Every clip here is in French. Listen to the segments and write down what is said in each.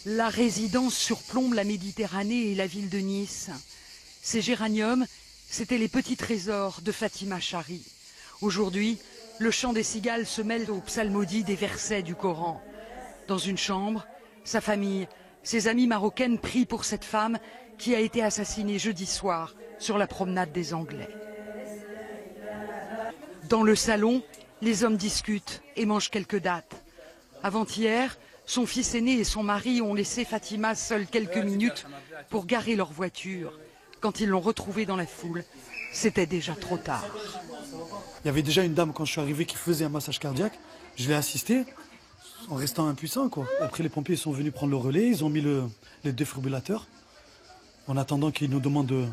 La résidence surplombe la Méditerranée et la ville de Nice. Ces géraniums, c'étaient les petits trésors de Fatima Chari. Aujourd'hui, le chant des cigales se mêle aux psalmodies des versets du Coran. Dans une chambre, sa famille, ses amies marocaines prient pour cette femme qui a été assassinée jeudi soir sur la promenade des Anglais. Dans le salon, les hommes discutent et mangent quelques dattes. Avant-hier, son fils aîné et son mari ont laissé Fatima seule quelques minutes pour garer leur voiture. Quand ils l'ont retrouvée dans la foule, c'était déjà trop tard. Il y avait déjà une dame quand je suis arrivé qui faisait un massage cardiaque. Je l'ai assisté en restant impuissant, quoi. Après, les pompiers sont venus prendre le relais. Ils ont mis les défibrillateurs en attendant qu'ils nous demandent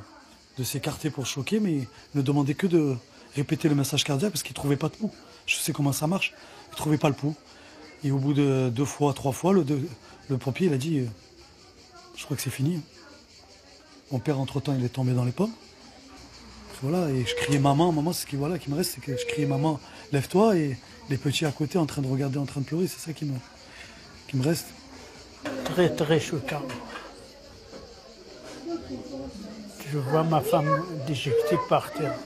de s'écarter pour choquer. Mais ils ne demandaient que de répéter le massage cardiaque parce qu'ils ne trouvaient pas de pouls. Je sais comment ça marche. Ils ne trouvaient pas le pouls. Et au bout de 2 fois, 3 fois, le pompier il a dit je crois que c'est fini. Mon père, entre-temps, il est tombé dans les pommes. Voilà, et je criais maman, c'est ce qui me reste, c'est que je criais maman, lève-toi, et les petits à côté en train de regarder, en train de pleurer, c'est ça qui me reste. Très très choquant. Je vois ma femme déjectée par terre.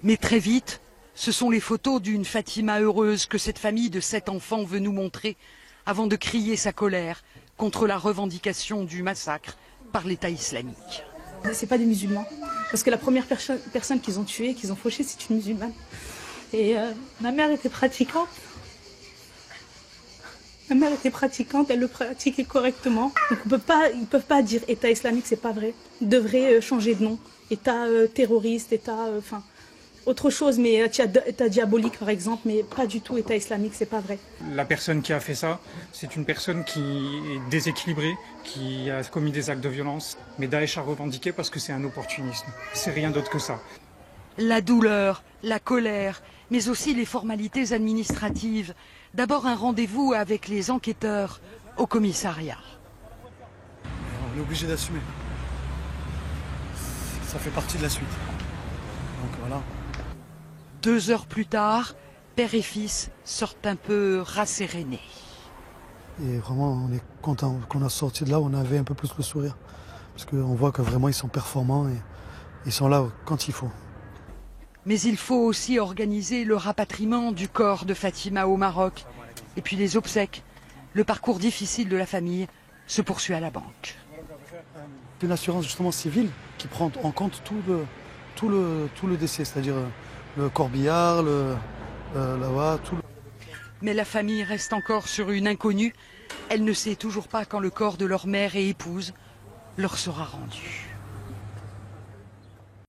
Mais très vite, ce sont les photos d'une Fatima heureuse que cette famille de 7 enfants veut nous montrer avant de crier sa colère contre la revendication du massacre par l'État islamique. C'est pas des musulmans, parce que la première personne qu'ils ont tuée, qu'ils ont fauchée, c'est une musulmane. Et ma mère était pratiquante. Ma mère était pratiquante, elle le pratiquait correctement. Donc ils peuvent pas dire État islamique, c'est pas vrai. Ils devraient changer de nom. État terroriste, État, autre chose, mais État diabolique par exemple, mais pas du tout État islamique, c'est pas vrai. La personne qui a fait ça, c'est une personne qui est déséquilibrée, qui a commis des actes de violence. Mais Daesh a revendiqué parce que c'est un opportunisme. C'est rien d'autre que ça. La douleur, la colère, mais aussi les formalités administratives. D'abord un rendez-vous avec les enquêteurs au commissariat. On est obligé d'assumer. Ça fait partie de la suite. Donc voilà. 2 heures plus tard, père et fils sortent un peu rassérénés. Et vraiment, on est content qu'on a sorti de là, on avait un peu plus le sourire. Parce qu'on voit que vraiment ils sont performants et ils sont là quand il faut. Mais il faut aussi organiser le rapatriement du corps de Fatima au Maroc. Et puis les obsèques. Le parcours difficile de la famille se poursuit à la banque. Une assurance justement civile qui prend en compte tout le décès, c'est-à-dire le corbillard, tout. Mais la famille reste encore sur une inconnue. Elle ne sait toujours pas quand le corps de leur mère et épouse leur sera rendu.